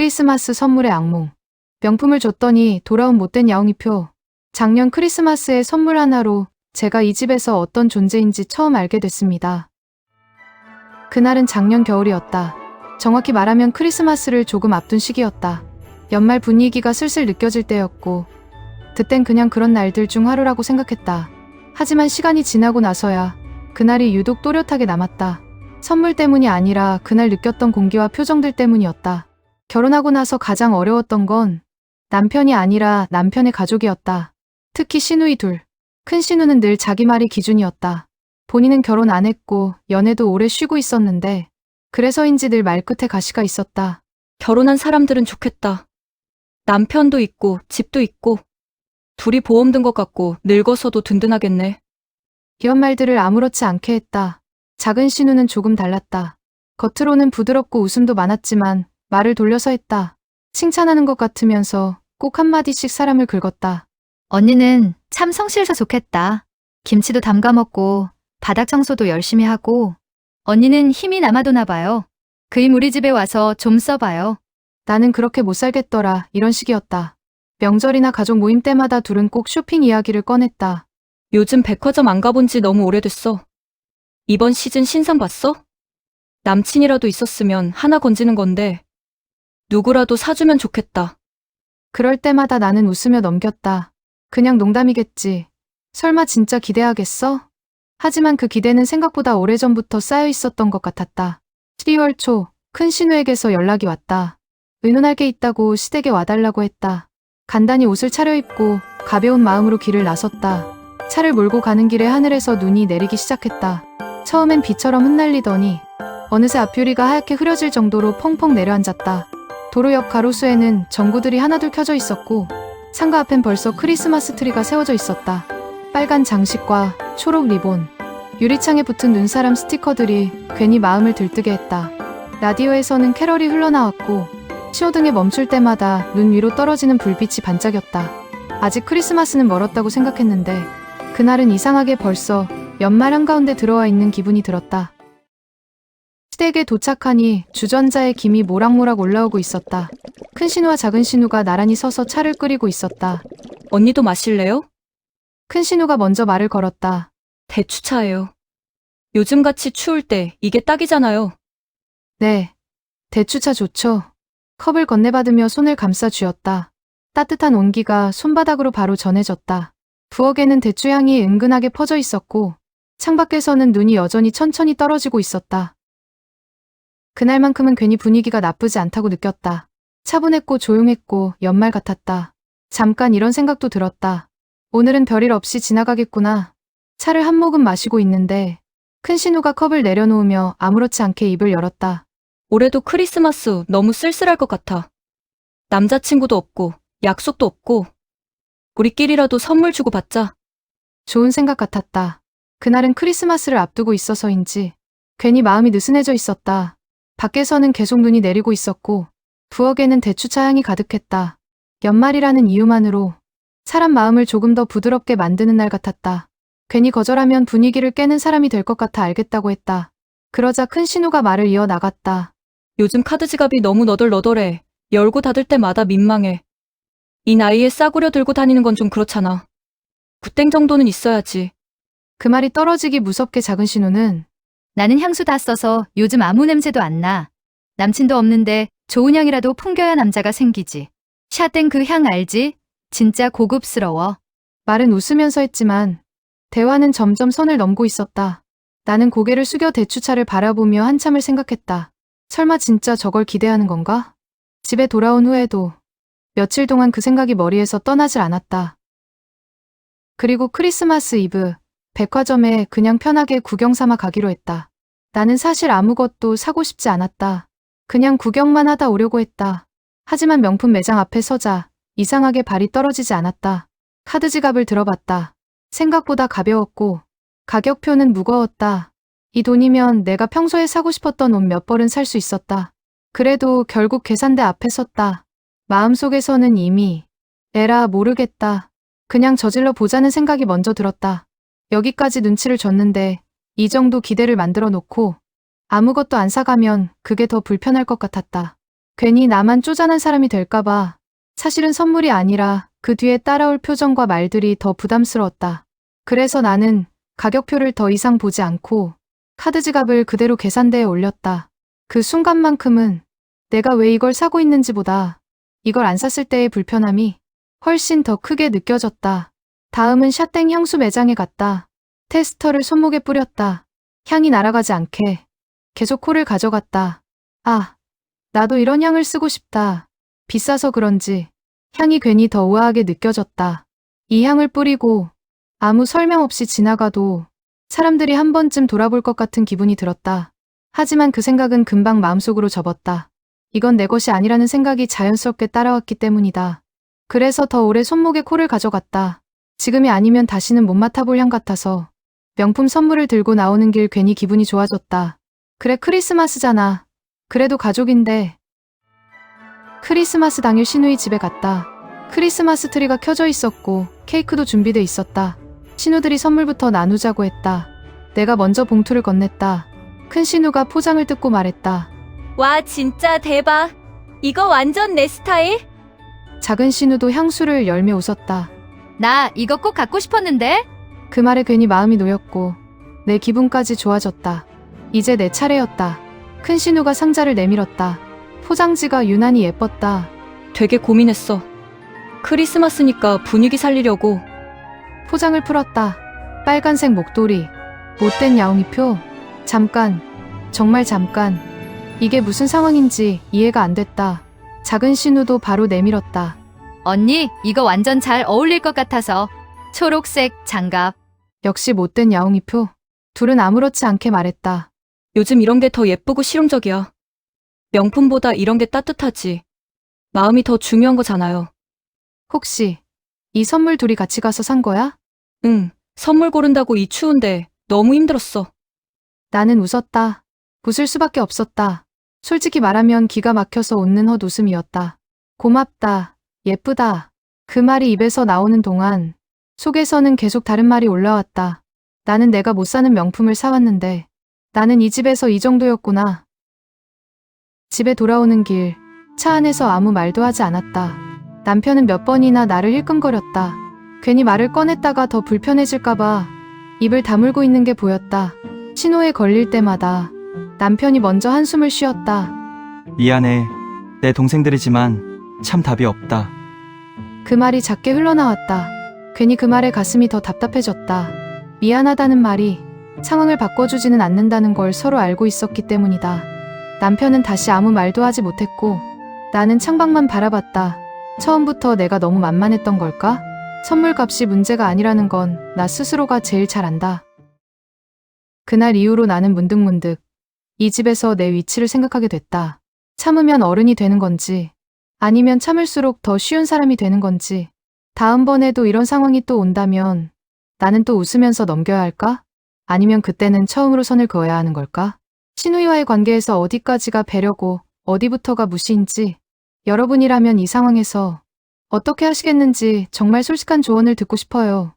크리스마스 선물의 악몽. 명품을 줬더니 돌아온 못된 야옹이표. 작년 크리스마스의 선물 하나로 제가 이 집에서 어떤 존재인지 처음 알게 됐습니다. 그날은 작년 겨울이었다. 정확히 말하면 크리스마스를 조금 앞둔 시기였다. 연말 분위기가 슬슬 느껴질 때였고, 그땐 그냥 그런 날들 중 하루라고 생각했다. 하지만 시간이 지나고 나서야 그날이 유독 또렷하게 남았다. 선물 때문이 아니라 그날 느꼈던 공기와 표정들 때문이었다. 결혼하고 나서 가장 어려웠던 건 남편이 아니라 남편의 가족이었다. 특히 시누이 둘. 큰 시누는 늘 자기 말이 기준이었다. 본인은 결혼 안 했고 연애도 오래 쉬고 있었는데 그래서인지 늘 말끝에 가시가 있었다. 결혼한 사람들은 좋겠다. 남편도 있고 집도 있고 둘이 보험 든 것 같고 늙어서도 든든하겠네. 이런 말들을 아무렇지 않게 했다. 작은 시누는 조금 달랐다. 겉으로는 부드럽고 웃음도 많았지만 말을 돌려서 했다. 칭찬하는 것 같으면서 꼭 한마디씩 사람을 긁었다. 언니는 참 성실해서 좋겠다. 김치도 담가 먹고 바닥 청소도 열심히 하고 언니는 힘이 남아도나 봐요. 그 힘 우리 집에 와서 좀 써봐요. 나는 그렇게 못 살겠더라. 이런 식이었다. 명절이나 가족 모임 때마다 둘은 꼭 쇼핑 이야기를 꺼냈다. 요즘 백화점 안 가본 지 너무 오래됐어. 이번 시즌 신상 봤어? 남친이라도 있었으면 하나 건지는 건데 누구라도 사주면 좋겠다. 그럴 때마다 나는 웃으며 넘겼다. 그냥 농담이겠지. 설마 진짜 기대하겠어? 하지만 그 기대는 생각보다 오래전부터 쌓여 있었던 것 같았다. 12월 초, 큰 신우에게서 연락이 왔다. 의논할 게 있다고 시댁에 와달라고 했다. 간단히 옷을 차려입고 가벼운 마음으로 길을 나섰다. 차를 몰고 가는 길에 하늘에서 눈이 내리기 시작했다. 처음엔 비처럼 흩날리더니 어느새 앞유리가 하얗게 흐려질 정도로 펑펑 내려앉았다. 도로 옆 가로수에는 전구들이 하나둘 켜져 있었고 상가 앞엔 벌써 크리스마스 트리가 세워져 있었다. 빨간 장식과 초록 리본, 유리창에 붙은 눈사람 스티커들이 괜히 마음을 들뜨게 했다. 라디오에서는 캐럴이 흘러나왔고 신호등에 멈출 때마다 눈 위로 떨어지는 불빛이 반짝였다. 아직 크리스마스는 멀었다고 생각했는데 그날은 이상하게 벌써 연말 한가운데 들어와 있는 기분이 들었다. 시댁에 도착하니 주전자에 김이 모락모락 올라오고 있었다. 큰 신우와 작은 신우가 나란히 서서 차를 끓이고 있었다. 언니도 마실래요? 큰 신우가 먼저 말을 걸었다. 대추차예요. 요즘같이 추울 때 이게 딱이잖아요. 네, 대추차 좋죠. 컵을 건네받으며 손을 감싸 쥐었다. 따뜻한 온기가 손바닥으로 바로 전해졌다. 부엌에는 대추향이 은근하게 퍼져 있었고 창밖에서는 눈이 여전히 천천히 떨어지고 있었다. 그날만큼은 괜히 분위기가 나쁘지 않다고 느꼈다. 차분했고 조용했고 연말 같았다. 잠깐 이런 생각도 들었다. 오늘은 별일 없이 지나가겠구나. 차를 한 모금 마시고 있는데 큰 신우가 컵을 내려놓으며 아무렇지 않게 입을 열었다. 올해도 크리스마스 너무 쓸쓸할 것 같아. 남자친구도 없고 약속도 없고 우리끼리라도 선물 주고 받자. 좋은 생각 같았다. 그날은 크리스마스를 앞두고 있어서인지 괜히 마음이 느슨해져 있었다. 밖에서는 계속 눈이 내리고 있었고 부엌에는 대추차 향이 가득했다. 연말이라는 이유만으로 사람 마음을 조금 더 부드럽게 만드는 날 같았다. 괜히 거절하면 분위기를 깨는 사람이 될 것 같아 알겠다고 했다. 그러자 큰 신우가 말을 이어나갔다. 요즘 카드 지갑이 너무 너덜너덜해. 열고 닫을 때마다 민망해. 이 나이에 싸구려 들고 다니는 건 좀 그렇잖아. 굿땡 정도는 있어야지. 그 말이 떨어지기 무섭게 작은 신우는 나는 향수 다 써서 요즘 아무 냄새도 안 나. 남친도 없는데 좋은 향이라도 풍겨야 남자가 생기지. 샤땡 그 향 알지? 진짜 고급스러워. 말은 웃으면서 했지만 대화는 점점 선을 넘고 있었다. 나는 고개를 숙여 대추차를 바라보며 한참을 생각했다. 설마 진짜 저걸 기대하는 건가? 집에 돌아온 후에도 며칠 동안 그 생각이 머리에서 떠나질 않았다. 그리고 크리스마스 이브, 백화점에 그냥 편하게 구경 삼아 가기로 했다. 나는 사실 아무것도 사고 싶지 않았다. 그냥 구경만 하다 오려고 했다. 하지만 명품 매장 앞에 서자 이상하게 발이 떨어지지 않았다. 카드 지갑을 들어봤다. 생각보다 가벼웠고 가격표는 무거웠다. 이 돈이면 내가 평소에 사고 싶었던 옷 몇 벌은 살 수 있었다. 그래도 결국 계산대 앞에 섰다. 마음속에서는 이미 에라 모르겠다. 그냥 저질러 보자는 생각이 먼저 들었다. 여기까지 눈치를 줬는데 이 정도 기대를 만들어 놓고 아무것도 안 사가면 그게 더 불편할 것 같았다. 괜히 나만 쪼잔한 사람이 될까봐. 사실은 선물이 아니라 그 뒤에 따라올 표정과 말들이 더 부담스러웠다. 그래서 나는 가격표를 더 이상 보지 않고 카드 지갑을 그대로 계산대에 올렸다. 그 순간만큼은 내가 왜 이걸 사고 있는지보다 이걸 안 샀을 때의 불편함이 훨씬 더 크게 느껴졌다. 다음은 샤땡 향수 매장에 갔다. 테스터를 손목에 뿌렸다. 향이 날아가지 않게 계속 코를 가져갔다. 아, 나도 이런 향을 쓰고 싶다. 비싸서 그런지 향이 괜히 더 우아하게 느껴졌다. 이 향을 뿌리고 아무 설명 없이 지나가도 사람들이 한 번쯤 돌아볼 것 같은 기분이 들었다. 하지만 그 생각은 금방 마음속으로 접었다. 이건 내 것이 아니라는 생각이 자연스럽게 따라왔기 때문이다. 그래서 더 오래 손목에 코를 가져갔다. 지금이 아니면 다시는 못 맡아볼 향 같아서 명품 선물을 들고 나오는 길 괜히 기분이 좋아졌다. 그래, 크리스마스잖아. 그래도 가족인데. 크리스마스 당일 신우이 집에 갔다. 크리스마스 트리가 켜져 있었고 케이크도 준비돼 있었다. 신우들이 선물부터 나누자고 했다. 내가 먼저 봉투를 건넸다. 큰 신우가 포장을 뜯고 말했다. 와, 진짜 대박. 이거 완전 내 스타일? 작은 신우도 향수를 열며 웃었다. 나 이거 꼭 갖고 싶었는데? 그 말에 괜히 마음이 놓였고 내 기분까지 좋아졌다. 이제 내 차례였다. 큰 신우가 상자를 내밀었다. 포장지가 유난히 예뻤다. 되게 고민했어. 크리스마스니까 분위기 살리려고. 포장을 풀었다. 빨간색 목도리, 못된 야옹이표. 잠깐, 정말 잠깐. 이게 무슨 상황인지 이해가 안 됐다. 작은 신우도 바로 내밀었다. 언니, 이거 완전 잘 어울릴 것 같아서. 초록색 장갑. 역시 못된 야옹이표. 둘은 아무렇지 않게 말했다. 요즘 이런 게 더 예쁘고 실용적이야. 명품보다 이런 게 따뜻하지. 마음이 더 중요한 거잖아요. 혹시 이 선물 둘이 같이 가서 산 거야? 응, 선물 고른다고 이 추운데 너무 힘들었어. 나는 웃었다. 웃을 수밖에 없었다. 솔직히 말하면 기가 막혀서 웃는 헛웃음이었다. 고맙다. 예쁘다. 그 말이 입에서 나오는 동안 속에서는 계속 다른 말이 올라왔다. 나는 내가 못 사는 명품을 사왔는데 나는 이 집에서 이 정도였구나. 집에 돌아오는 길, 차 안에서 아무 말도 하지 않았다. 남편은 몇 번이나 나를 힐끔거렸다. 괜히 말을 꺼냈다가 더 불편해질까봐 입을 다물고 있는 게 보였다. 신호에 걸릴 때마다 남편이 먼저 한숨을 쉬었다. 미안해. 내 동생들이지만 참 답이 없다. 그 말이 작게 흘러나왔다. 괜히 그 말에 가슴이 더 답답해졌다. 미안하다는 말이 상황을 바꿔주지는 않는다는 걸 서로 알고 있었기 때문이다. 남편은 다시 아무 말도 하지 못했고 나는 창밖만 바라봤다. 처음부터 내가 너무 만만했던 걸까? 선물값이 문제가 아니라는 건 나 스스로가 제일 잘 안다. 그날 이후로 나는 문득문득 이 집에서 내 위치를 생각하게 됐다. 참으면 어른이 되는 건지 아니면 참을수록 더 쉬운 사람이 되는 건지 다음번에도 이런 상황이 또 온다면 나는 또 웃으면서 넘겨야 할까? 아니면 그때는 처음으로 선을 그어야 하는 걸까? 신우이와의 관계에서 어디까지가 배려고 어디부터가 무시인지 여러분이라면 이 상황에서 어떻게 하시겠는지 정말 솔직한 조언을 듣고 싶어요.